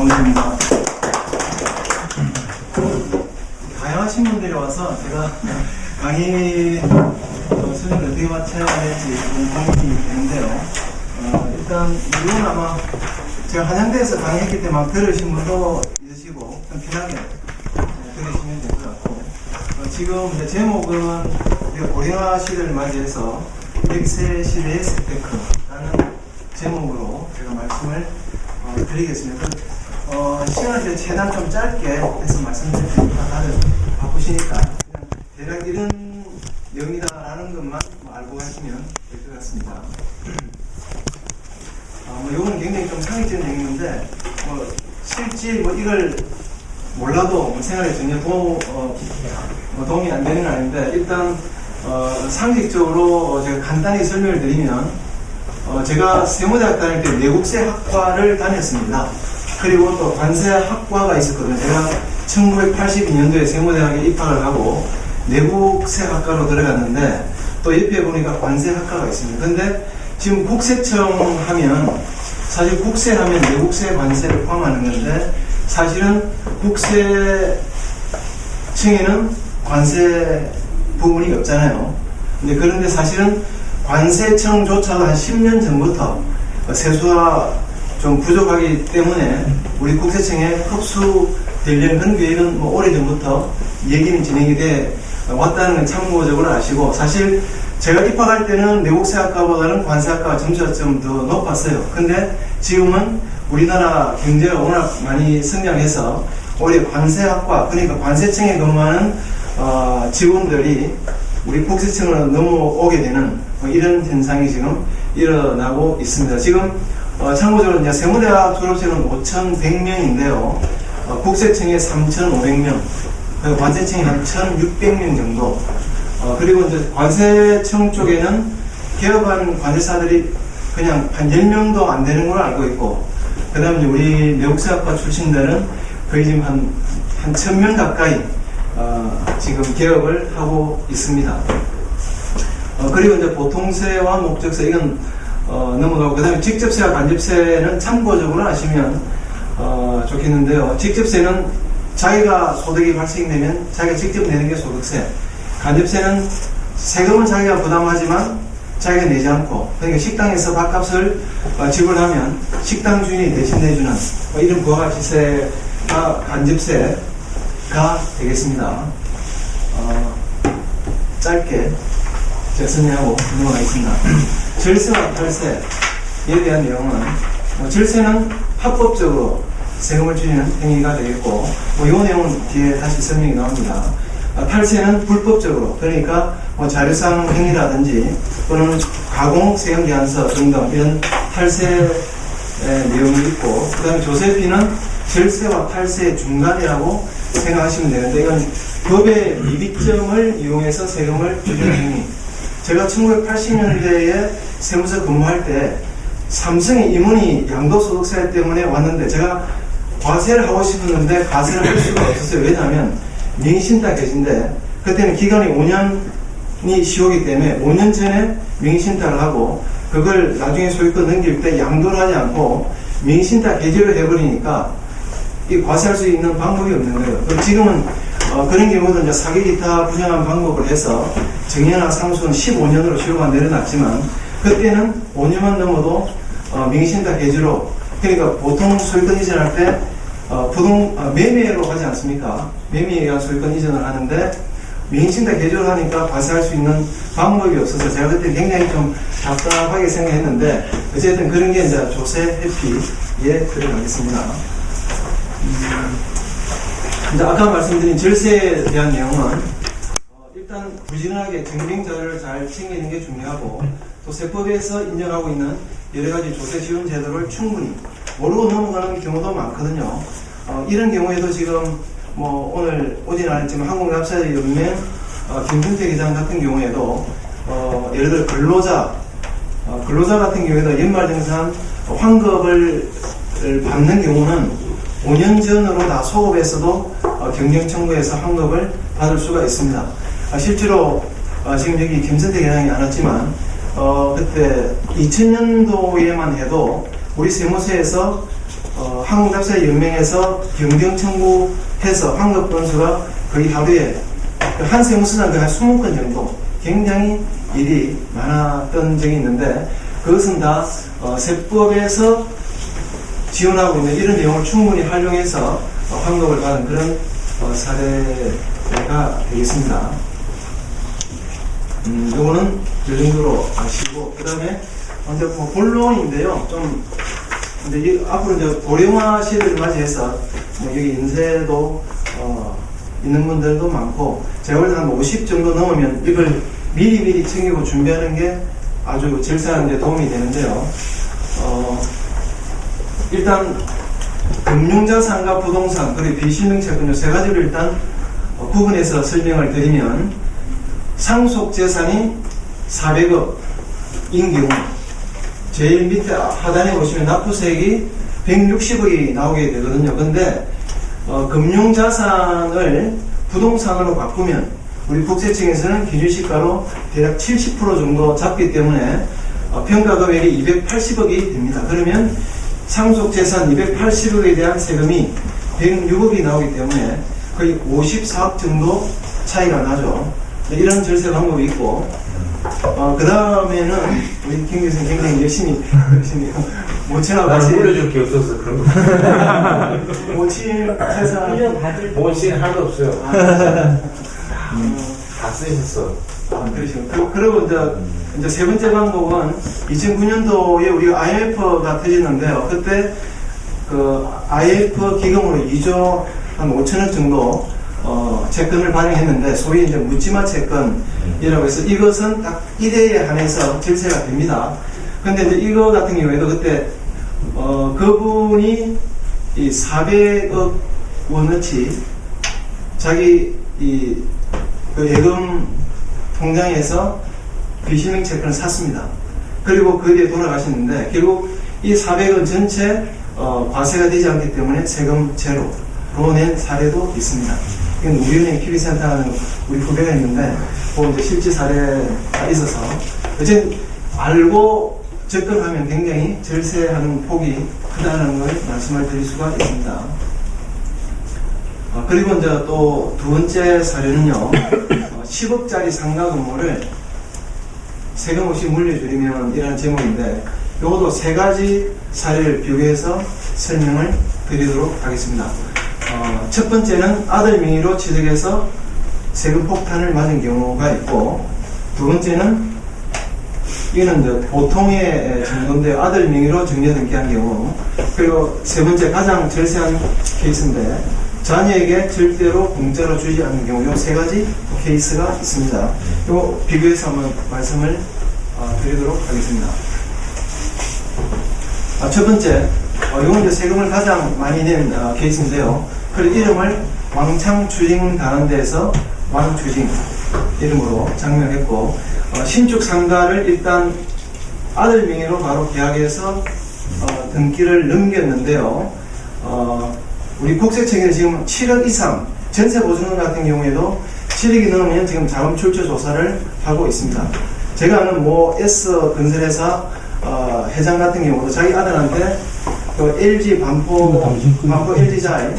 정우입니다. 다양하신 분들이 와서 제가 강의 수준을 어떻게 맞춰야 할지 좀 고민이 되는데요. 일단 이건 아마 제가 한양대에서 강의했기 때문에 들으신 분도 있으시고 좀 편하게 들으시면 될 것 같고, 지금 이제 제목은 고령화 시대를 맞이해서 100세 시대의 스펙크라는 제목으로 제가 말씀을 드리겠습니다. 시간을 이제 최대한 좀 짧게 해서 말씀드리니까 다들 바쁘시니까 그냥 대략 이런 내용이다라는 것만 알고 가시면 될 것 같습니다. 이건 굉장히 좀 상식적인 내용인데, 실제 이걸 몰라도 생활에 전혀 도움이 안 되는 건 아닌데, 일단 상식적으로 제가 간단히 설명을 드리면, 제가 세무대학 다닐 때 내국세학과를 다녔습니다. 그리고 또 관세학과가 있었거든요. 제가 1982년도에 세무대학에 입학을 하고 내국세학과로 들어갔는데, 또 옆에 보니까 관세학과가 있습니다. 근데 지금 국세청 하면, 사실 국세하면 내국세, 관세를 포함하는 건데, 사실은 국세청에는 관세 부분이 없잖아요. 근데 그런데 사실은 관세청조차도 한 10년 전부터 세수가 좀 부족하기 때문에 우리 국세청에 흡수되려는 그런 계획은 오래전부터 얘기는 진행이 돼 왔다는 건 참고적으로 아시고, 사실 제가 입학할 때는 내국세학과보다는 관세학과가 점수가 좀 더 높았어요. 근데 지금은 우리나라 경제가 워낙 많이 성장해서 오히려 관세학과, 그러니까 관세청에 근무하는 직원들이 우리 국세청으로 넘어오게 되는 이런 현상이 지금 일어나고 있습니다. 지금 참고적으로 이제 세무대학 졸업생은 5,100명인데요. 국세청에 3,500명, 관세청에 한 1,600명 정도. 그리고 이제 관세청 쪽에는 개업한 관세사들이 그냥 한 10명도 안 되는 걸로 알고 있고, 그 다음에 우리 내국세학과 출신들은 거의 지금 한 1,000명 가까이 지금 개업을 하고 있습니다. 그리고 이제 보통세와 목적세, 이건 넘어가고, 그 다음에 직접세와 간접세는 참고적으로 아시면 좋겠는데요. 직접세는 자기가 소득이 발생되면 자기가 직접 내는 게 소득세, 간접세는 세금은 자기가 부담하지만 자기가 내지 않고, 그러니까 식당에서 밥값을 지불하면 식당 주인이 대신 내주는 이런 부가가치세가 간접세가 되겠습니다. 짧게 제가 설명하고 넘어가겠습니다. 절세와 탈세에 대한 내용은, 절세는 합법적으로 세금을 줄이는 행위가 되겠고, 이 내용은 뒤에 다시 설명이 나옵니다. 탈세는 불법적으로, 그러니까 자료상 행위라든지 또는 가공 세금 제한서 등등 이런 탈세 내용이 있고, 그 다음에 조세피는 절세와 탈세의 중간이라고 생각하시면 되는데, 이건 법의 미비점을 이용해서 세금을 줄이는 행위. 제가 1980년대에 세무서 근무할 때 삼성의 임원이 양도소득세 때문에 왔는데, 제가 과세를 하고 싶었는데 과세를 할 수가 없었어요. 왜냐하면 명의신탁 계신데 그때는 기간이 5년이 시효기 때문에 5년 전에 명의신탁을 하고, 그걸 나중에 소유권 넘길 때 양도를 하지 않고 명의신탁 해지를 해버리니까 이 과세할 수 있는 방법이 없는 거예요. 그럼 지금은 그런 경우도 이제 사기 기타 부정한 방법을 해서 정년화 상수는 15년으로 시효가 내려놨지만, 그때는 5년만 넘어도 명의신탁 해지로, 그러니까 보통 소유권 이전할 때 매매로 하지 않습니까? 매매에 의한 소유권 이전을 하는데 명의신탁 해지를 하니까 과세할 수 있는 방법이 없어서 제가 그때 굉장히 좀 답답하게 생각했는데, 어쨌든 그런 게 이제 조세 회피에 들어가겠습니다. 이제 아까 말씀드린 절세에 대한 내용은 일단 부지런하게 정정 자료를 잘 챙기는 게 중요하고, 또 세법에서 인정하고 있는 여러 가지 조세 지원 제도를 충분히 모르고 넘어가는 경우도 많거든요. 이런 경우에도 지금 오늘 오진 않았지만 한국납세자연맹 김준태 기장 같은 경우에도 예를 들어 근로자 같은 경우에도 연말정산 환급을 받는 경우는 5년 전으로 다 소급해서도 경정청구에서 환급을 받을 수가 있습니다. 실제로 지금 여기 김선태 기장이 안 왔지만 그때 2000년도에만 해도 우리 세무서에서 한국납세연맹에서 경쟁 청구해서 환급 건수가 거의 하루에 한 세무서장 거의 한 20건 정도 굉장히 일이 많았던 적이 있는데 그것은 다 세법에서 지원하고 있는 이런 내용을 충분히 활용해서 환급을 받은 그런 사례가 되겠습니다. 요거는 이 정도로 아시고, 그 다음에 이제 본론인데요. 좀 근데 앞으로 이제 고령화 시대를 맞이해서 여기 인쇄도 있는 분들도 많고, 제가 볼 때 한 50 정도 넘으면 이걸 미리미리 챙기고 준비하는 게 아주 절세하는 데 도움이 되는데요. 일단 금융자산과 부동산 그리고 비실명채권 세 가지를 일단 구분해서 설명을 드리면, 상속재산이 400억인 경우 제일 밑에 하단에 보시면 납부세액이 160억이 나오게 되거든요. 근데 금융자산을 부동산으로 바꾸면 우리 국세청에서는 기준시가로 대략 70% 정도 잡기 때문에 평가금액이 280억이 됩니다. 그러면 상속재산 280억에 대한 세금이 106억이 나오기 때문에 거의 54억 정도 차이가 나죠. 이런 절세 방법이 있고, 그 다음에는 우리 김 교수님 굉장히 열심히 모친하고 같이 물려줄 게 없어서 그런 거. 모친 회사 모친 하나도 없어요. 다 쓰셨어. 그러시고 그리고 이제 세 번째 방법은 2009년도에 우리가 IMF가 터지는데요. 그때 그 IMF 기금으로 2조 한 5천억 정도 채권을 발행했는데, 소위 이제 묻지마 채권이라고 해서 이것은 딱 1회에 한해서 절세가 됩니다. 근데 이제 이거 같은 경우에도 그때 그분이 이 400억 원어치 자기 그 예금 통장에서 비실명 채권을 샀습니다. 그리고 그 뒤에 돌아가셨는데, 결국 이 400원 전체 과세가 되지 않기 때문에 세금 제로로 낸 사례도 있습니다. 이건 우리은행 PB센터라는 우리 후배가 있는데, 이제 실제 사례가 있어서, 어쨌든 알고 접근하면 굉장히 절세하는 폭이 크다는 걸 말씀을 드릴 수가 있습니다. 그리고 이제 또 두 번째 사례는요, 10억짜리 상가 건물을 세금 없이 물려주리면 이라는 제목인데, 이것도 세 가지 사례를 비교해서 설명을 드리도록 하겠습니다. 첫 번째는 아들 명의로 취득해서 세금 폭탄을 맞은 경우가 있고, 두 번째는 이거는 이제 보통의 정도인데 아들 명의로 정려 등기한 경우, 그리고 세 번째 가장 절세한 케이스인데 자녀에게 절대로 공짜로 주지 않는 경우, 이 세 가지 케이스가 있습니다. 이거 비교해서 한번 말씀을 드리도록 하겠습니다. 첫 번째, 이건 이제 세금을 가장 많이 낸 케이스인데요. 그 이름을 왕창추징 다는 데에서 왕추징 이름으로 장명했고, 신축 상가를 일단 아들 명의로 바로 계약해서 등기를 넘겼는데요. 우리 국세청에는 지금 7억 이상 전세 보증금 같은 경우에도 7억이 넘으면 지금 자금 출처 조사를 하고 있습니다. 제가 아는 S 건설회사 회장 같은 경우도 자기 아들한테 그 LG 반포 LG자에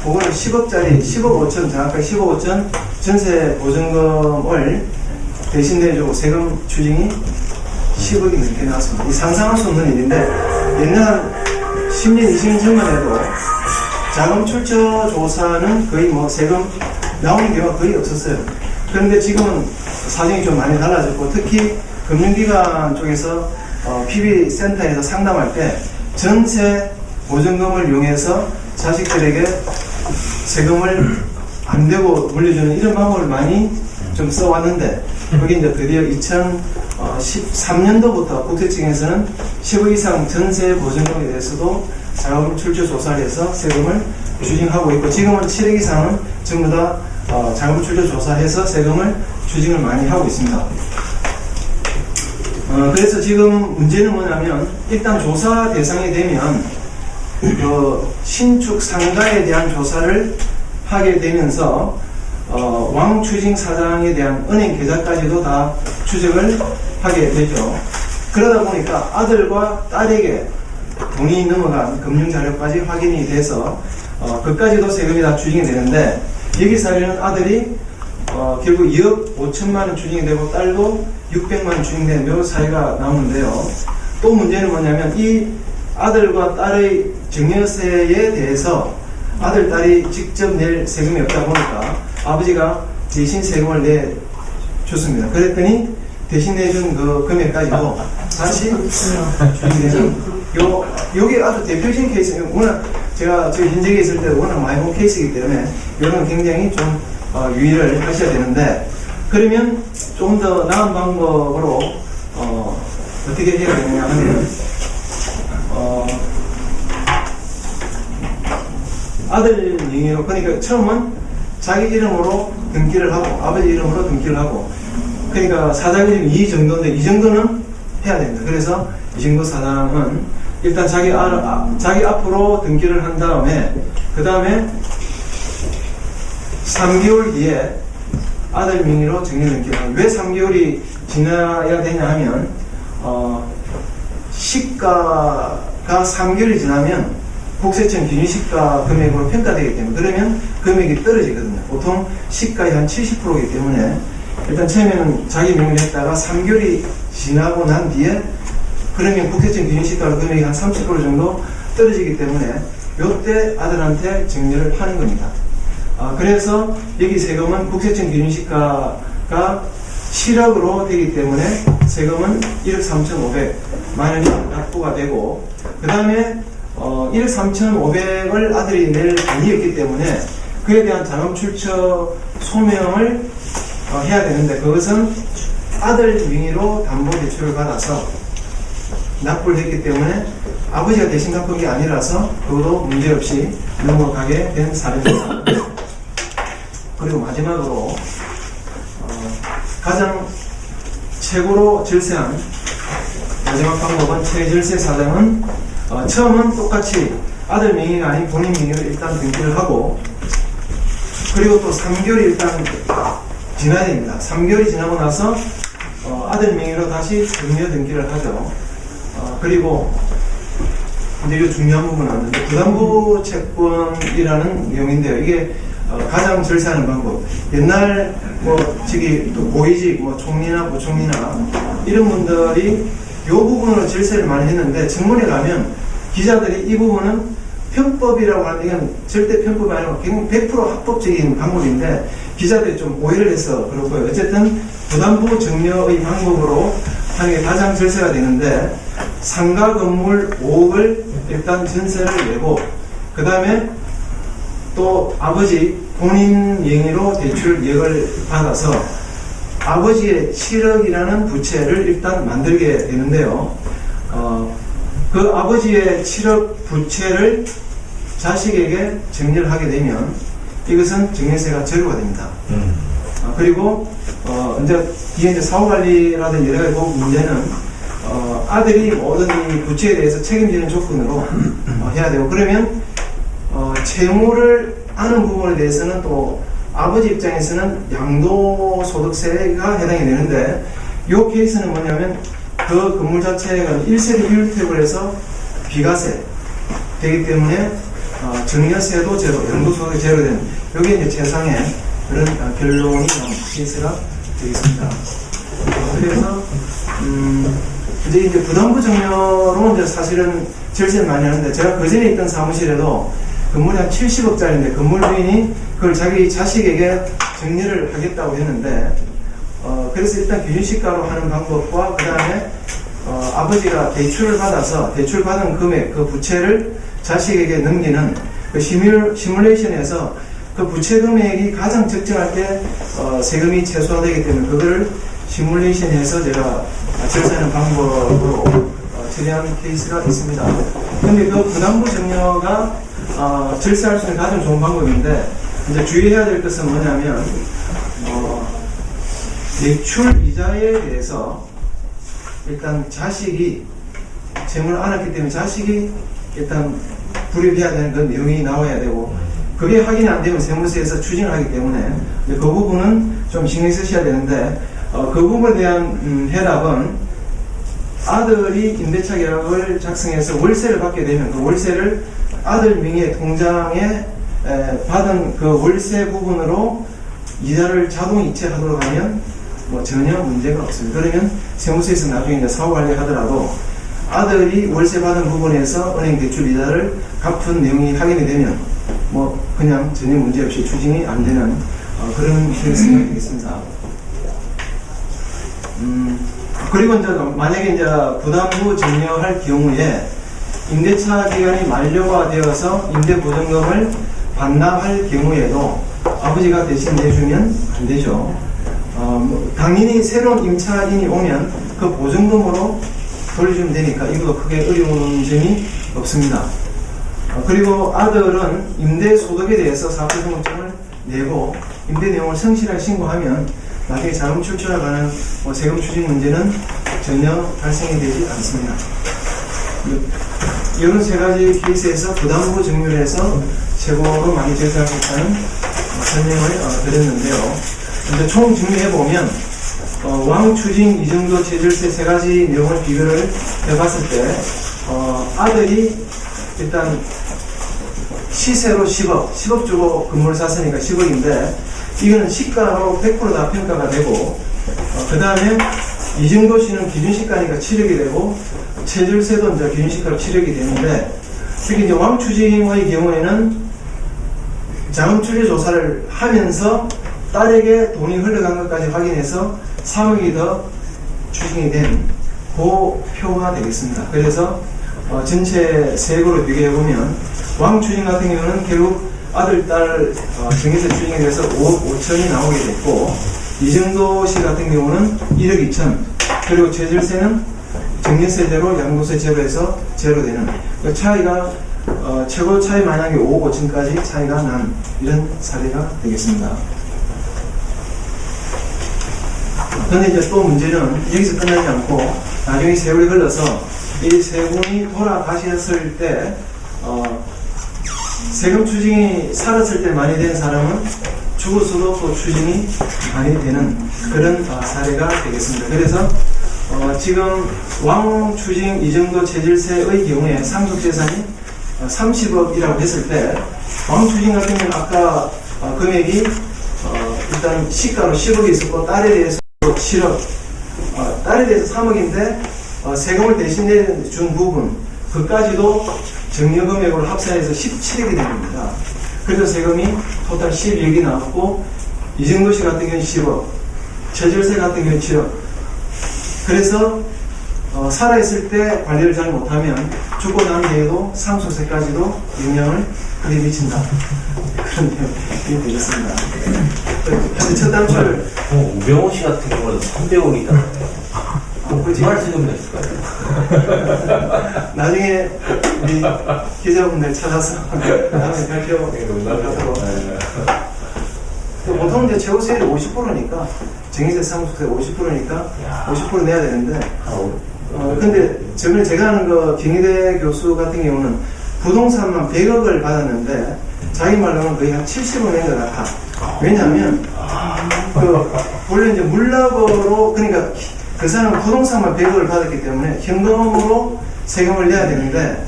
그거는 10억짜리 10억 5천, 정확하게 10억 5천 전세 보증금을 대신 내주고 세금 추징이 10억이 넘게 나왔습니다. 이 상상할 수 없는 일인데, 옛날 한 10년, 20년 전만 해도 자금 출처 조사는 거의 세금 나오는 경우가 거의 없었어요. 그런데 지금은 사정이 좀 많이 달라졌고, 특히 금융기관 쪽에서 PB센터에서 상담할 때 전세 보증금을 이용해서 자식들에게 세금을 안 되고 물려주는 이런 방법을 많이 좀 써왔는데, 거기 이제 드디어 2013년도부터 국세청에서는 10억 이상 전세 보증금에 대해서도 자금 출처 조사를 해서 세금을 추징하고 있고, 지금은 7억 이상은 전부 다 자금 출처 조사해서 세금을 추징을 많이 하고 있습니다. 그래서 지금 문제는 뭐냐면, 일단 조사 대상이 되면 신축 상가에 대한 조사를 하게 되면서 왕추징 사장에 대한 은행 계좌까지도 다 추적을 하게 되죠. 그러다 보니까 아들과 딸에게 돈이 넘어간 금융자료까지 확인이 돼서 그까지도 세금이 다 추징이 되는데 여기 사례는 아들이 결국 2억 5천만 원 추징이 되고 딸도 600만 원 추징된 요 사례가 나오는데요. 또 문제는 뭐냐면 이 아들과 딸의 증여세에 대해서 아들, 딸이 직접 낼 세금이 없다 보니까 아버지가 대신 세금을 내줬습니다. 그랬더니 대신 내준 그 금액까지도 다시 추징되는 요게 아주 대표적인 케이스예요. 워낙 제가 저희 현직에 있을 때 워낙 많이 본 케이스이기 때문에 이거는 굉장히 좀 유의를 하셔야 되는데, 그러면 좀 더 나은 방법으로 어떻게 해야 되느냐 하면 아들 명의로, 그러니까 처음은 자기 이름으로 등기를 하고 아버지 이름으로 등기를 하고, 그러니까 사장님 이 정도인데 이 정도는 해야 됩니다. 그래서 이 정도 사장은 일단 자기 앞으로 등기를 한 다음에 그 다음에 3개월 뒤에 아들 명의로 정리 등기를 합니다. 왜 3개월이 지나야 되냐 하면 시가가 3개월이 지나면 국세청 기준시가 금액으로 평가되기 때문에, 그러면 금액이 떨어지거든요. 보통 시가의 한 70%이기 때문에 일단 처음에는 자기 명의로 했다가 3개월이 지나고 난 뒤에 그러면 국세청 기준시가 금액이 한 30% 정도 떨어지기 때문에 이때 아들한테 정리를 하는 겁니다. 그래서 여기 세금은 국세청 기준시가가 7억으로 되기 때문에 세금은 1억 3,500만 원이 납부가 되고, 그 다음에 1억 3,500을 아들이 낼 돈이었기 때문에 그에 대한 자금 출처 소명을 해야 되는데, 그것은 아들 명의로 담보대출을 받아서 납부를 했기 때문에 아버지가 대신 갚은 게 아니라서 그것도 문제없이 넘어가게 된 사례입니다. 그리고 마지막으로 가장 최고로 절세한 마지막 방법은 최절세 사정은 처음은 똑같이 아들 명의가 아닌 본인 명의로 일단 등기를 하고, 그리고 또 3개월이 일단 지나야 됩니다. 3개월이 지나고 나서 아들 명의로 다시 증여 등기를 하죠. 그리고 근데 이거 중요한 부분은 왔는데, 부담부 채권이라는 내용인데요. 이게 가장 절세하는 방법. 옛날 또 고위직 총리나 부총리나 이런 분들이 이 부분으로 절세를 많이 했는데, 청문회 가면 기자들이 이 부분은 편법이라고 하는, 이건 절대 편법이 아니고 100% 합법적인 방법인데 기자들이 좀 오해를 해서 그렇고요. 어쨌든 부담부 증여의 방법으로 하는 게 가장 절세가 되는데, 상가 건물 5억을 일단 전세를 내고, 그 다음에 또 아버지 본인 명의로 대출 예금을 받아서 아버지의 7억이라는 부채를 일단 만들게 되는데요. 그 아버지의 7억 부채를 자식에게 정리를 하게 되면 이것은 증여세가 제로가 됩니다. 그리고 이제 사후관리라든지 여러 가지 문제는 아들이 모든 이 부채에 대해서 책임지는 조건으로 해야 되고, 그러면 채무를 아는 부분에 대해서는 또 아버지 입장에서는 양도소득세가 해당이 되는데, 이 케이스는 뭐냐면 그 건물 자체가 1세대 1주택을 해서 비과세 되기 때문에 증여세도 제로, 양도소득이 제로된, 여기 이제 최상의 그런 결론이 나온 케이스가 되겠습니다. 그래서 이제 부담부 증여로 이제 사실은 절세를 많이 하는데, 제가 그 전에 있던 사무실에도 건물이 한 70억짜리인데 건물 주인이 그걸 자기 자식에게 정리를 하겠다고 했는데, 그래서 일단 기준시가로 하는 방법과 그 다음에 아버지가 대출을 받아서 대출받은 금액, 그 부채를 자식에게 넘기는 그 시뮬레이션에서 그 부채 금액이 가장 적정할 때 세금이 최소화되기 때문에 그걸 시뮬레이션에서 제가 절세하는 방법으로 처리한 케이스가 있습니다. 근데 그 부담부 증여가 절세할 수 있는 가장 좋은 방법인데, 이제 주의해야 될 것은 뭐냐면 대출 이자에 대해서 일단 자식이 채무를 안았기 때문에 자식이 일단 불입해야 되는 그 내용이 나와야 되고, 그게 확인이 안 되면 세무서에서 추징을 하기 때문에 그 부분은 좀 신경 쓰셔야 되는데, 그 부분에 대한 해답은 아들이 임대차 계약을 작성해서 월세를 받게 되면 그 월세를 아들 명의의 통장에 받은 그 월세 부분으로 이자를 자동 이체하도록 하면 뭐 전혀 문제가 없습니다. 그러면 세무서에서 나중에 이제 사후 관리하더라도 아들이 월세 받은 부분에서 은행 대출 이자를 갚은 내용이 확인이 되면 뭐 그냥 전혀 문제 없이 추징이 안 되는 그런 생각이 되겠습니다. 그리고 이제 만약에 이제 부담부 증여할 경우에 임대차 기간이 만료가 되어서 임대보증금을 반납할 경우에도 아버지가 대신 내주면 안 되죠. 당연히 새로운 임차인이 오면 그 보증금으로 돌려주면 되니까 이것도 크게 어려운 점이 없습니다. 그리고 아들은 임대소득에 대해서 사업등록증을 내고 임대 내용을 성실하게 신고하면 나중에 자금 출처에 관한 세금 추징 문제는 전혀 발생이 되지 않습니다. 이런 세 가지 케이스에서 부담부 증여에서 최고로 많이 절감했다는 설명을 드렸는데요. 이제 총 정리해보면 왕추징, 이정도, 제절세 세 가지 내용을 비교를 해봤을 때 아들이 일단 시세로 10억 주고 건물을 샀으니까 10억인데 이거는 시가로 100% 다 평가가 되고 그 다음에 이정도 씨는 기준시가니까 7억이 되고 제절세도 이제 기준시가로 7억이 되는데 특히 이제 왕추징의 경우에는 자금출리 조사를 하면서 딸에게 돈이 흘러간 것까지 확인해서 3억이 더 추징이 된 그 표가 되겠습니다. 그래서 전체 세액으로 비교해보면 왕추징 같은 경우는 결국 아들, 딸 증여세 추징에 대해서 5억 5천이 나오게 됐고 이정도 씨 같은 경우는 1억 2천 그리고 제절세는 증여세 제로, 양도세 제로에서 제로되는 그 차이가 최고 차이 만약에 5억 5천까지 차이가 난 이런 사례가 되겠습니다. 그런데 이제 또 문제는 여기서 끝나지 않고 나중에 세월이 흘러서 이 세 분이 돌아가셨을 때 세금 추징이 살았을 때 많이 된 사람은 죽어서도 또 추징이 많이 되는 그런 사례가 되겠습니다. 그래서 지금 왕추징 이정도 제절세의 경우에 상속재산이 30억이라고 했을 때 왕추징 같은 경우는 아까 금액이 일단 시가로 10억이 있었고 딸에 대해서 7억 딸에 대해서 3억인데 세금을 대신 내준 부분 그까지도 증여 금액으로 합산해서 17억이 됩니다. 그래서 세금이 토탈 12억이 나왔고 이정도 씨 같은 경우는 10억 제절세 같은 경우는 7억 그래서 살아있을 때 관리를 잘 못하면 죽고 난 뒤에도 상속세까지도 영향을 크게 미친다. 그런 내용이 되겠습니다. 현재 첫 단추를 우병우 씨 같은 경우는 300억이다. 할 수 있는 있을까요? 나중에 우리 기자분들 찾아서 다음에 발표하도록 보통 이제 최고세율이 50%니까 증여세 상속세 50%니까 50% 내야 되는데 근데 저번에 제가 아는 그 경희대 교수 같은 경우는 부동산만 100억을 받았는데 자기 말로는 거의 한 70억 낸 것 같아. 왜냐하면 원래 이제 물납으로 그러니까 그 사람은 부동산만 100억을 받았기 때문에 현금으로 세금을 내야 되는데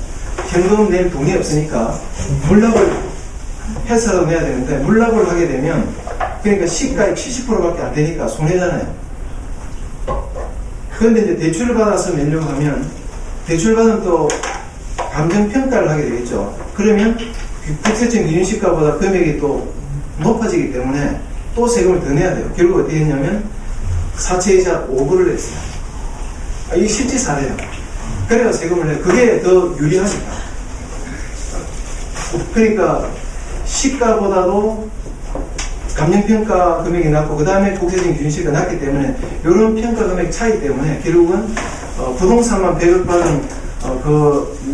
현금 낼 돈이 없으니까 물납을 해서 내야 되는데 물납을 하게 되면 그러니까 시가의 70%밖에 안 되니까 손해잖아요. 그런데 이제 대출을 받아서 내려고 하면 대출 받으면 또 감정평가를 하게 되겠죠. 그러면 국세청 기준시가보다 금액이 또 높아지기 때문에 또 세금을 더 내야 돼요. 결국 어떻게 했냐면 사채이자 5%를 했어요. 이게 실제 사례예요. 그래서 세금을 내요. 그게 더 유리하니까. 그러니까 시가보다도 감정평가 금액이 낮고 그 다음에 국세청 기준시가 낮기 때문에 이런 평가 금액 차이 때문에 결국은 부동산만 100억 받은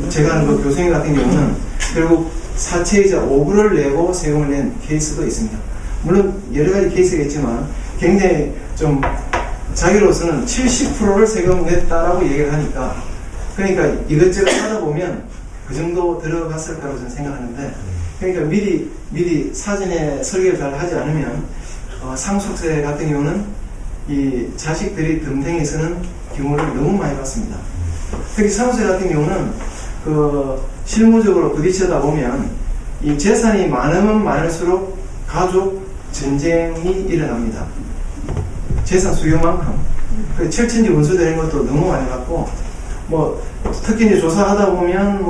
제가 아는 그 교수님 같은 경우는 결국 사채이자 5%를 내고 세금을 낸 케이스도 있습니다. 물론 여러 가지 케이스가 있지만 굉장히 좀 자기로서는 70%를 세금 냈다라고 얘기를 하니까 그러니까 이것저것 하다 보면 그 정도 들어갔을 거라고 저는 생각하는데 그러니까 미리 사전에 설계를 잘 하지 않으면 상속세 같은 경우는 이 자식들이 덤탱이 서는 경우를 너무 많이 봤습니다. 특히 상속세 같은 경우는 그 실무적으로 부딪히다 보면 이 재산이 많으면 많을수록 가족 전쟁이 일어납니다. 재산 수요만큼. 그 철천지 원수되는 것도 너무 많이 갖고, 뭐, 특히 이제 조사하다 보면,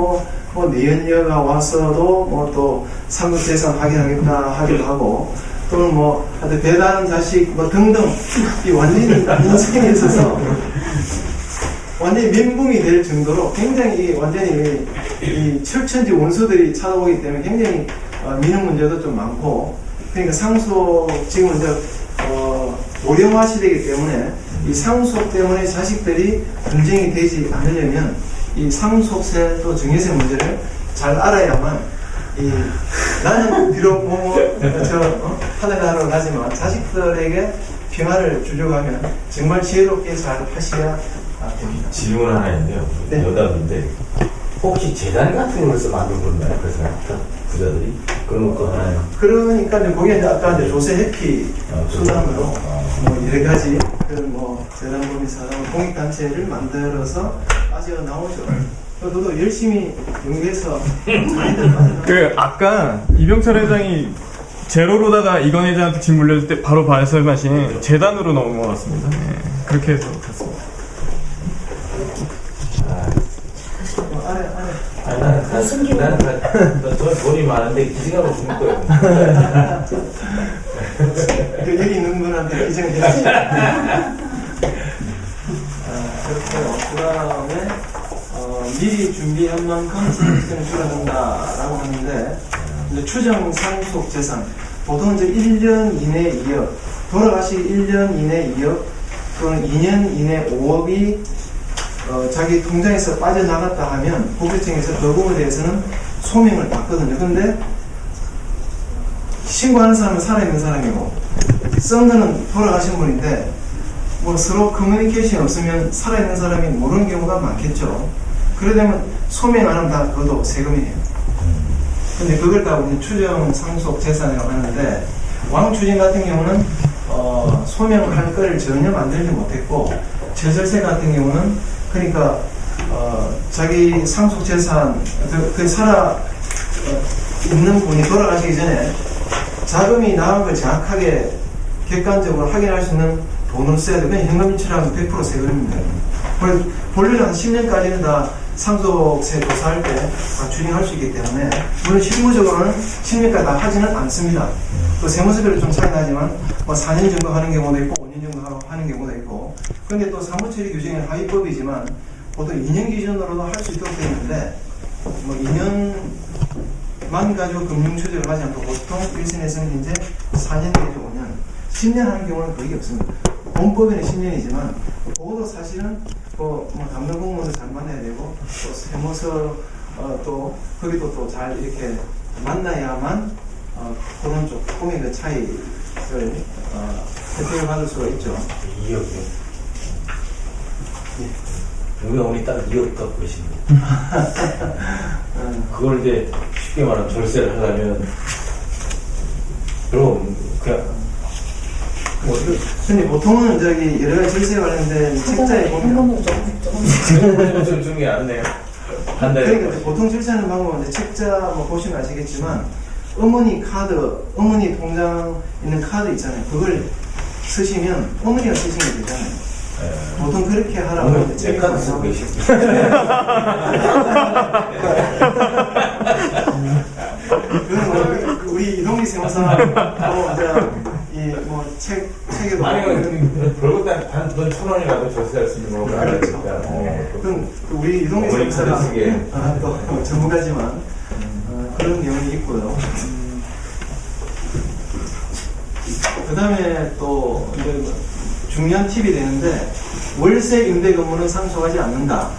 내연녀가 와서도, 또, 상속재산 확인하겠다 하기도 하고, 또는 하여튼 배다른 자식, 등등, 이 완전히 인생에 있어서, 완전히 멘붕이 될 정도로 굉장히 완전히 이 철천지 원수들이 찾아오기 때문에 굉장히 민원 문제도 좀 많고, 그러니까 상속, 지금 이제, 고령화 시대이기 때문에 이 상속 때문에 자식들이 분쟁이 되지 않으려면 이 상속세 또 증여세 문제를 잘 알아야만 나는 비록 하늘나라로 가지만 자식들에게 평화를 주려고 하면 정말 지혜롭게 잘 하셔야 됩니다. 질문 하나 있는데요. 네. 여담인데 혹시 재단 같은 걸서 만든 건가요? 그래서 부자들이 그런 것도 하나요? 그러니까 이제 거기에 이제 아까 이제 조세 회피 수단으로 여러 가지 그런 재단법인사랑 공익단체를 만들어서 빠져 나오죠. 저도 열심히 연구해서 자기들 빠져. 아까 이병철 회장이 제로로다가 이건 회장한테 집 물려줄 때 바로 말씀하신 재단으로 넘어갔습니다. 네, 그렇게 해서 갔습니다. 저 돈이 많은데 기증하고 죽을 거예요. 여기 있는 분한테 기증했지. 그렇고요. 그 다음에 미리 준비한 만큼 상속세는 줄어든다라고 하는데, 이제 추정 상속 재산 보통 이제 1년 이내 2억, 돌아가시기 1년 이내 2억, 또는 2년 이내 5억이 자기 통장에서 빠져나갔다 하면 국세청에서 그 부분에 대해서는 소명을 받거든요. 근데 신고하는 사람은 살아있는 사람이고 쓴 거는 돌아가신 분인데 서로 커뮤니케이션이 없으면 살아있는 사람이 모르는 경우가 많겠죠. 그러려면 소명 안 하면 다 그것도 세금이에요. 근데 그걸 다 우리 추정 상속 재산이라고 하는데, 왕추진 같은 경우는 소명할 거를 전혀 만들지 못했고, 제설세 같은 경우는 그러니까 자기 상속 재산 그 살아 있는 분이 돌아가시기 전에 자금이 나온 걸 정확하게 객관적으로 확인할 수 있는 돈을 써야 되면 현금 인출하면 100% 세금입니다. 본래는 한 10년까지는 다 상속세 조사할 때 다 추징할 수 있기 때문에, 물론 실무적으로는 10년까지 다 하지는 않습니다. 또 세무서별로 좀 차이 나지만 4년 정도 하는 경우도 있고 5년 정도 하는 경우도 있고, 그런데 또 사무처리 규정은 하위법이지만 보통 2년 기준으로도 할 수 있도록 되어 있는데, 2년만 가지고 금융 추적을 하지 않고 보통 1선에서는 이제 4년 내지 5년, 10년 하는 경우는 거의 없습니다. 본법에는 10년이지만 그것도 사실은 담당 공무원도 잘 만나야 되고, 또 세무서 또 거기도 또 잘 이렇게 만나야만 그런 조금의 그 차이를 혜택을 받을 수가 있죠. 2억이요? 우리 어머니 딱 2억 더 그러십니다. 그걸 이제 쉽게 말하면 절세를 하려면 그럼 그냥 근데 보통은 여러 가지 절세 관련된 책자에 보면 좀 주는 게 낫네요. 한 달에. 그러니까 보통 절세하는 방법은 이제 책자 보시면 아시겠지만 어머니 카드, 어머니 통장 있는 카드 있잖아요. 그걸 쓰시면 어머니가 쓰시면 되잖아요. 보통 그렇게 하라고 제 카드 쓰고 계십니다. 그건 우리 이동희 세무사 책에도 아니, 별것도 단돈 1,000원이라도 절세할 수 있는 걸로 알아야 되니까. 그건 우리 이동희 세무사가 또 전문가지만 그런 내용이 있고요. 그 다음에 또 중요한 팁이 되는데, 월세 임대 건물은 상속하지 않는다.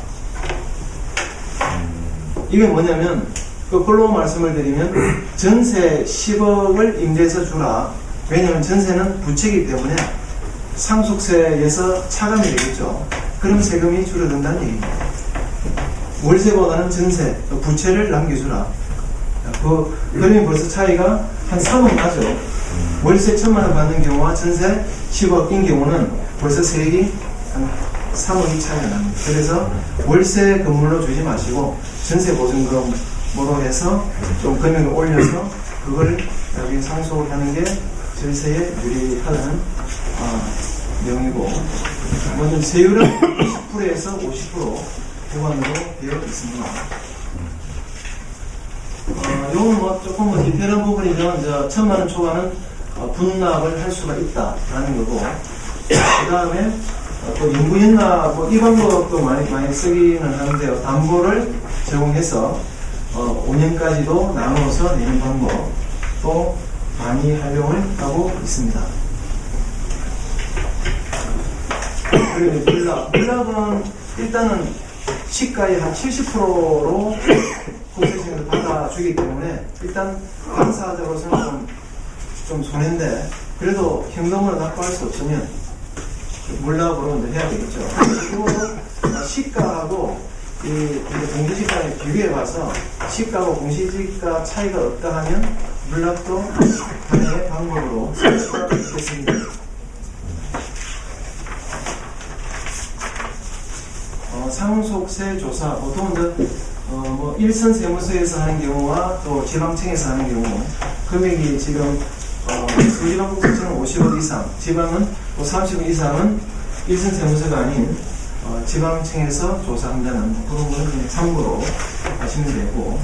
이게 뭐냐면, 거꾸로 말씀을 드리면 전세 10억을 임대해서 주라. 왜냐하면 전세는 부채이기 때문에 상속세에서 차감이 되겠죠. 그럼 세금이 줄어든다는 얘기입니다. 월세보다는 전세, 부채를 남겨주라. 그러면 벌써 차이가 한 3억 나죠. 월세 1,000만 원 받는 경우와 전세 10억인 경우는 벌써 세액이 한 3억이 차이가 납니다. 그래서 월세 건물로 주지 마시고 전세 보증금으로 해서 좀 금액을 올려서 그걸 나중에 상속을 하는 게 절세에 유리하다는 내용이고, 먼저 세율은 20%에서 50% 보관으로 되어 있습니다. 요건 뭐 조금 뭐 디테일한 부분이죠. 이제 1,000만 원 초과는 분납을 할 수가 있다라는 거고, 그 다음에 또 인구인납 뭐 이 방법도 많이 쓰기는 하는데요. 담보를 제공해서 5년까지도 나누어서 내는 방법도 많이 활용을 하고 있습니다. 그리고 물납은 일단은 시가의 한 70%로 공세시장을 받아주기 때문에 일단 당사자로서는 좀 손해인데, 그래도 현금으로 납부할 수 없으면 물납으로 이제 해야 되겠죠. 그리고 시가하고 이 공시지가에 비교해 봐서 시가하고 공시지가 차이가 없다 하면 물납도 하나의 방법으로 쓸 수가 있겠습니다. 상속세 조사, 보통 뭐 일선 세무서에서 하는 경우와 또 지방청에서 하는 경우 금액이 지금 서울지방국세청은 50억 이상, 지방은 뭐 30억 이상은 일선 세무서가 아닌 지방청에서 조사한다는 그런 거는 그냥 참고로 하시면 되고,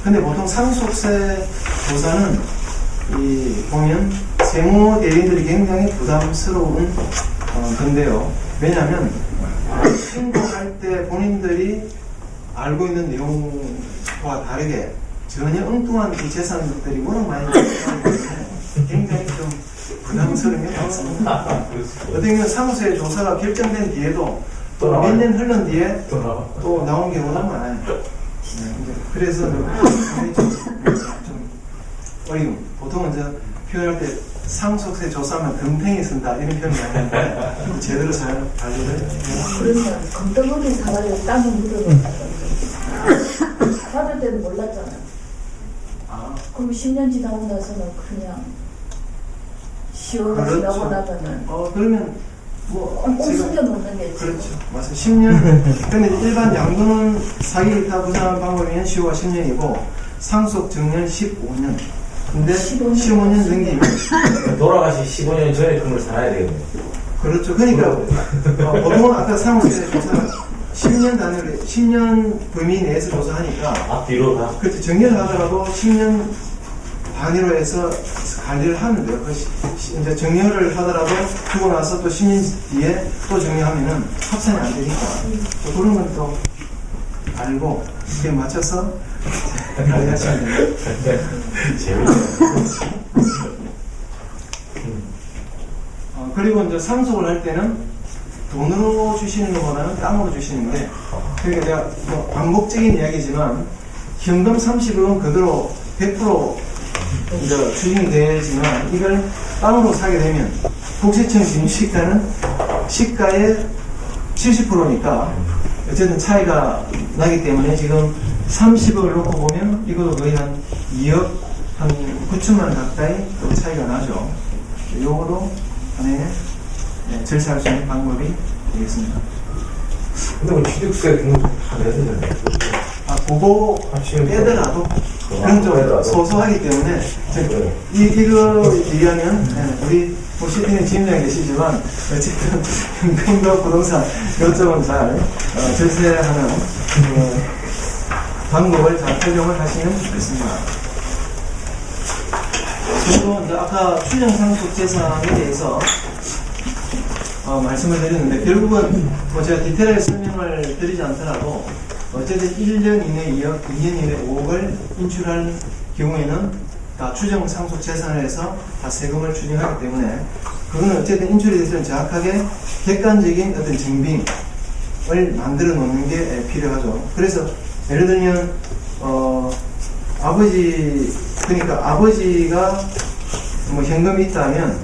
근데 보통 상속세 조사는 보면 세무 대리인들이 굉장히 부담스러운 건데요. 왜냐하면 신고할 때 본인들이 알고 있는 내용과 다르게 전혀 엉뚱한 이 재산들이 워낙 많이 나오기 때문에 굉장히 좀 부담스러운 게 많습니다. 어떻게 보면 상속세 조사가 결정된 뒤에도 또 몇 년 흘른 뒤에 또 나온 경우가 많아요. 그래서 좀 어려움. 보통은 표현할 때 상속세 조사하면 덤탱이 쓴다 이런 표현을 많이 하는데 제대로 잘 관리를 해요. 그러면 검떡거리 사과를 땅에 묻어놓는다든지 받을 때는 몰랐잖아요. 그럼 10년 지나고 나서는 그냥 시원하게 그렇죠. 나고 나면은 그러면 뭐 꽁꽁 숨겨놓는 게 그렇죠. 맞아요. 10년. 근데 일반 양도는 사기 다 부상한 방법이면 시효가 10년이고 상속 정년 15년. 근데 15년 넘기면 돌아가시 15년 전에 금을 살아야 되겠네요. 그렇죠. 그러니까 보통은 아까 상속세 조사는 10년 단위로 10년 범위 내에서 조사하니까 앞뒤로 다. 그렇죠. 정리를 하더라도 10년 단위로 해서 관리를 하면 돼요. 이제 정리를 하더라도 주고 나서 또 10년 뒤에 또 정리하면은 합산이 안 되니까 또 그런 건 또 알고 그에 맞춰서 관리하시면 됩니다. 재밌네요. 그리고 이제 상속을 할 때는 돈으로 주시는 것보다는 땅으로 주시는 게, 그러니까 내가 뭐 반복적인 이야기지만 현금 30억은 그대로 100% 이제 추징이 되지만 이걸 땅으로 사게 되면 국세청 진시가는 시가의 70%니까 어쨌든 차이가 나기 때문에 지금 30억을 놓고 보면 이것도 거의 한 2억 한 9천만 원 가까이 그 차이가 나죠. 요거도 하나의 절차할 수 있는 방법이 되겠습니다. 근데 뭐 취득세 등록 다 내야 되잖아요. 그거 빼더라도 그건 좀 소소하기 때문에 이거 얘기하면 우리 시티는 지임장에 계시지만 어쨌든 현금과 부동산 이쪽은 잘 절세하는 방법을 잘 활용을 하시면 좋겠습니다. 그리고 이제 아까 추정상속 재산에 대해서 말씀을 드렸는데 결국은 뭐 제가 디테일하게 설명을 드리지 않더라도 어쨌든 1년 이내 2억, 2년 이내 5억을 인출할 경우에는 다 추정 상속 재산을 해서 다 세금을 추징하기 때문에 그거는 어쨌든 인출에 대해서는 정확하게 객관적인 어떤 증빙을 만들어 놓는 게 필요하죠. 그래서 예를 들면 그러니까 아버지가 뭐 현금이 있다면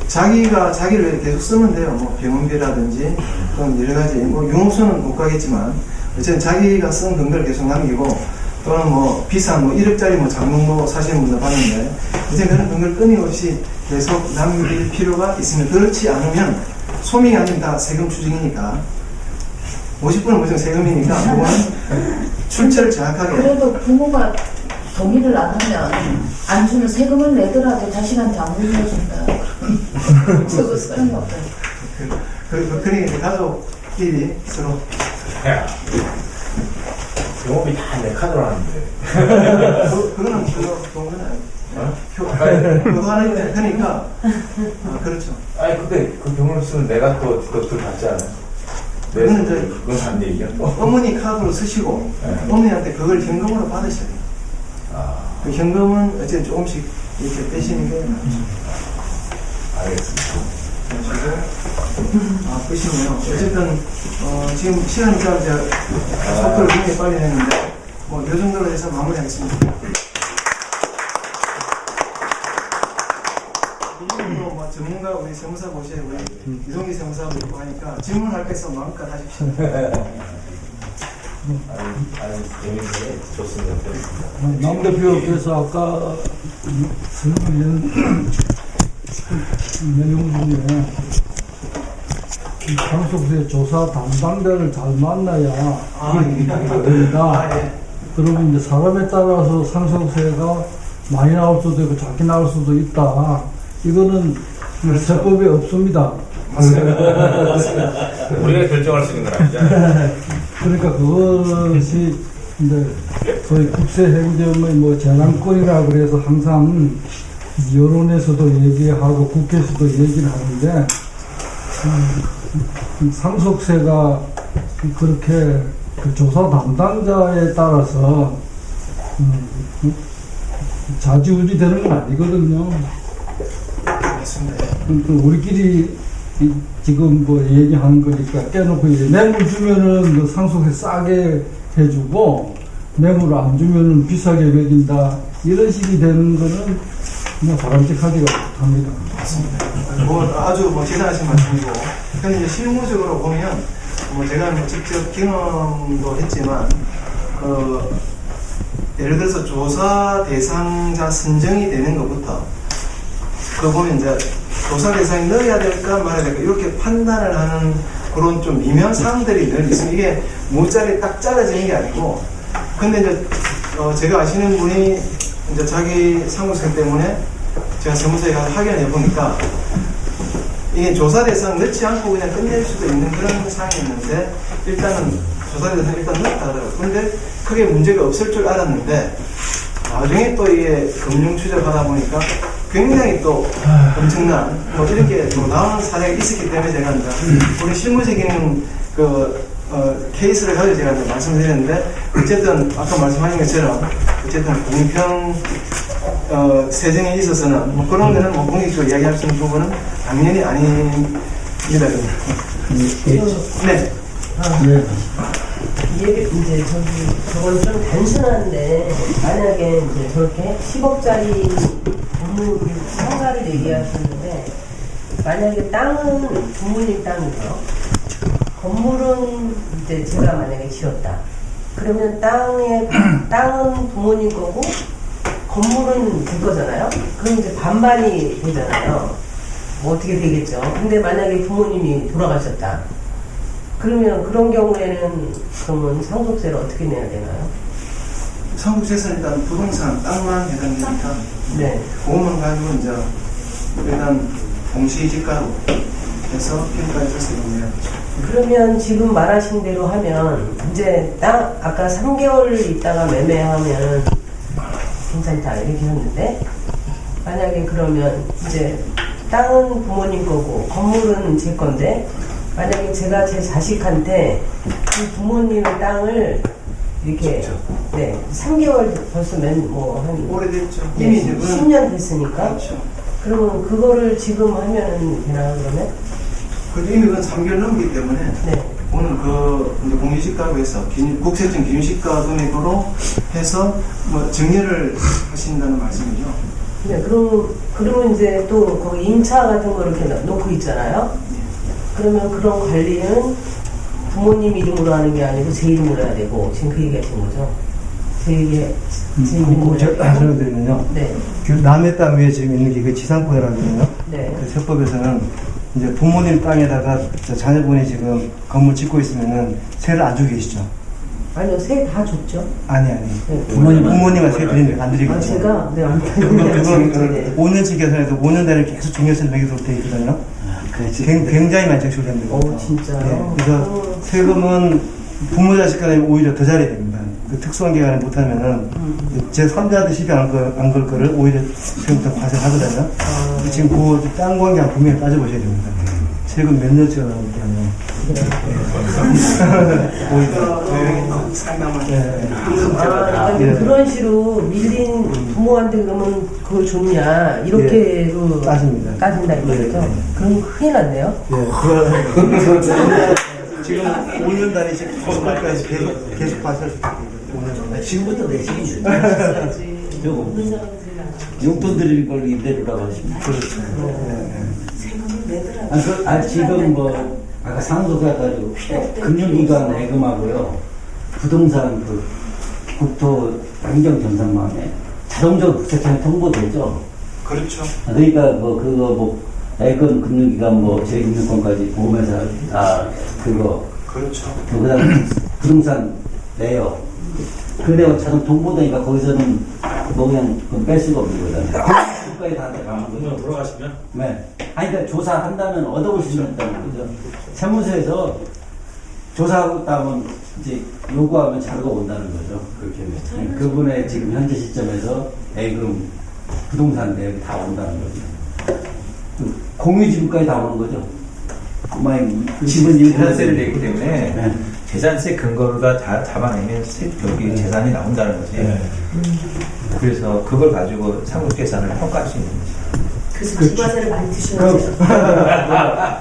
자기가 자기를 계속 쓰면 돼요. 뭐 병원비라든지 그런 여러 가지 뭐 융업소는 못 가겠지만 어쨌든 자기가 쓴 근거를 계속 남기고 또는 뭐 비싼 뭐 1억짜리 뭐 장롱도 사시는 분들 봤는데 이제 그런 근거를 끊임없이 계속 남길 필요가 있으면, 그렇지 않으면 소명이 아닌 다 세금 추징이니까 50분은 무조건 세금이니까 그거는 출처를 정확하게. 그래도 부모가 동의를 안 하면 안 주면 세금을 내더라도 자식한테 안 물려준다. 저거 소용없다. 그러니까 이제 가족끼리 서로. 야, 영업이 다 내 카드로 하는데. 그거는 그거 좋은 건 아니에요. 어? 그거 하는 게 그러니까. 그렇죠. 아니, 근데 그 병을 쓰면 내가 또 그것들 받지 않아요? 그거는 이제 그건 안 얘기야. 어머니 카드로 쓰시고 네. 어머니한테 그걸 현금으로 받으셔야 돼요. 아, 그 현금은 어쨌든 조금씩 이렇게 빼시는 게 낫죠. 알겠습니다. 보시면요. 어쨌든, 지금 시간이 좀 제가 속도를 굉장히 빨리 했는데, 뭐, 이 정도로 해서 마무리하겠습니다. 이분도 뭐, 전문가, 우리 세무사 보시에 우리 이동기 세무사도 있고 하니까 질문할 거 있으면 마음껏 하십시오. 아니, 재밌는데 좋습니다. 남 대표께서 아까 설명한 내용 중에 상속세 조사 담당자를 잘 만나야 이게 됩니다. 예. 그러면 이제 사람에 따라서 상속세가 많이 나올 수도 있고 작게 나올 수도 있다. 이거는 세법에 없습니다. 우리가 결정할 수 있는 건 아니잖아요. 그러니까 그것이 이제 거의 국세행정의 뭐 재난권이라 그래서 항상 여론에서도 얘기하고 국회에서도 얘기를 하는데 상속세가 그렇게 그 조사 담당자에 따라서 좌지우지 되는 건 아니거든요. 맞습니다. 우리끼리 지금 뭐 얘기하는 거니까 깨놓고 이제 뇌물 주면은 그 상속세 싸게 해주고 뇌물 안 주면은 비싸게 매긴다 이런 식이 되는 거는 그냥 바람직하지가 못합니다. 맞습니다. 뭐 아주 뭐 대단하신 말씀이고, 근데 이제 실무적으로 보면 뭐 제가 뭐 직접 경험도 했지만, 예를 들어서 조사 대상자 선정이 되는 것부터 그 보면 이제 조사 대상에 넣어야 될까 말아야 될까 이렇게 판단을 하는 그런 좀 미묘한 사항들이 늘 있습니다. 이게 모짜리 딱 잘라지는 게 아니고, 근데 이제 제가 아시는 분이 이제 자기 상속세 때문에 제가 세무서에 가서 확인해 보니까 이게 조사 대상 넣지 않고 그냥 끝낼 수도 있는 그런 사항이었는데 일단은 조사 대상 일단 넣었다 하더라고요. 근데 크게 문제가 없을 줄 알았는데 나중에 또 이게 금융 추적하다 보니까 굉장히 또 엄청난 뭐 이런 게 또 나오는 사례가 있었기 때문에 제가 이제 우리 실무적인 케이스를 가지고 제가 이제 말씀을 드렸는데 어쨌든 아까 말씀하신 것처럼 어쨌든 공평 세정에 있어서는 뭐 그런 거는 뭐 공익적으로 이야기할 수 있는 부분은 당연히 아닙니다. 네. 이제 저건 좀 단순한데 만약에 이제 저렇게 10억짜리 건물 상가를 얘기하시는데 만약에 땅은 부모님 땅이죠. 건물은 이제 제가 만약에 지었다. 그러면 땅은 부모님 거고 건물은 제 거잖아요. 그럼 이제 반반이 되잖아요. 뭐 어떻게 되겠죠. 근데 만약에 부모님이 돌아가셨다. 그러면 그런 경우에는 그러면 상속세를 어떻게 내야 되나요? 상속세는 일단 부동산 땅만 해당되니까 네. 그것만 가지고 이제 일단 공시지가로 해서 평가해서 세금내야죠. 그러면 지금 말하신 대로 하면 이제 땅 아까 3개월 있다가 매매하면 괜찮다 이렇게 했는데 만약에 그러면 이제 땅은 부모님 거고 건물은 제 건데 만약에 제가 제 자식한테 그 부모님의 땅을 이렇게 네 3개월 벌써 한 오래됐죠. 네, 이미 이제 그건 10년 됐으니까 그렇죠. 그러면 그거를 지금 하면은 되나요 그러면? 그래도 이미 그건 3개월 넘기 때문에 네. 오늘 그 이제 공시지가로 해서 국세청 기준시가 금액으로 해서 뭐 정리를 하신다는 말씀이죠. 네, 그러면 이제 또 거기 임차 같은 거 이렇게 놓고 있잖아요. 그러면 그런 관리는 부모님 이름으로 하는 게 아니고 제 이름으로 해야 되고 지금 그 얘기 하신 거죠? 제 이름으로 해야 하셔도 되면요. 네. 남의 땅 위에 지금 있는 게 그 지상권이라거든요. 네. 그 세법에서는 이제 부모님 땅에다가 자녀분이 지금 건물 짓고 있으면은 세를 안 주고 계시죠? 아니요, 세 다 줬죠. 아니. 네. 부모님은 세 드리는 안 아, 드리겠죠. 제가 네, 안 그건 5년치 계산해도 5년 단위로 계속 종료세를 매기도록 되어 있거든요. 굉장히 많이 적시를 됩니다. 진짜요? 그래서 세금은 부모 자식 간에 오히려 더 잘해야 됩니다. 그 특수한 기간에 못하면은 제 3자한테 시비 안 걸 거를 오히려 세금부터 과세하거든요. 지금 그 딴 관계 한 분명히 따져보셔야 됩니다. 세금 몇 년치가 나오기 때문에. 오히려. 상담을 근데 그런 식으로 밀린 부모한테 그러면 그걸 줬냐 이렇게로 따집니다. 따진다 이거죠. 그럼 큰일 났네요. 지금 5년 단위 지금 거기까지 계속 과세할 수 있거든요. 지금부터 내시기 용돈 드릴 걸 임대료라고 하십니다. 그렇죠. 지금 뭐 아까 상속해 가지고 금융기관 예금하고요 부동산 그 국토 환경 전산망에 자동적으로 국세청에 통보되죠. 그렇죠. 그러니까 뭐 그거 뭐 예금 금융기관 뭐 재금융권까지 보험회사 그거 그렇죠. 그다음에 부동산 내요. 그래야 자동 통보되니까 거기서는 뭐 그냥 뺄 수가 없는 거잖아요. 국가에 다 들어가는 거죠. 돌아가시면? 네. 아니, 그러니까 조사한다면 얻어올 수 있다는 거죠. 세무서에서 조사하고 있다면 이제 요구하면 자료가 온다는 거죠. 그렇게. 네. 그분의 지금 현재 시점에서 예금, 부동산 내역이 다 온다는 거죠. 공유지분까지 다 오는 거죠. 집은 재산세를 내기 때문에 네. 재산세 근거로 다 잡아내면 여기 재산이 나온다는 거지. 그래서 그걸 가지고 상속재산을 평가할 수 있는 거지. 그래서 비과세를 많이 드셔야죠.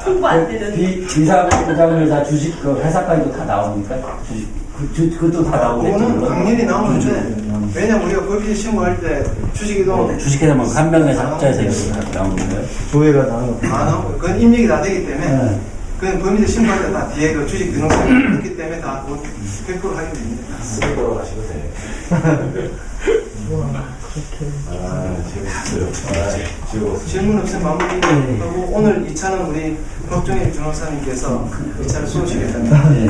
통보 안 되는. 비상장에다 주식 그 회사까지도 다 나옵니까? 주식 그것도 다 나오겠죠. 그거는 당연히 나오는데 왜냐면 우리가 법인 신고할 때 주식이동 주식회사만 한 명에서 합자해서 이렇게 다 나오는 거예요. 조회가 나는 거. 안 하고 그건 입력이 다 되기 때문에 네. 그냥 법인들 신고할 때 다 뒤에 그 주식 등록증이 있기 때문에 다 100% 하게 됩니다. 돌아가시고 돼. 질문 없으면 마무리하고 오늘 2차는 우리 박종일 변호사님께서 2차를 쏘시겠답니다. 네.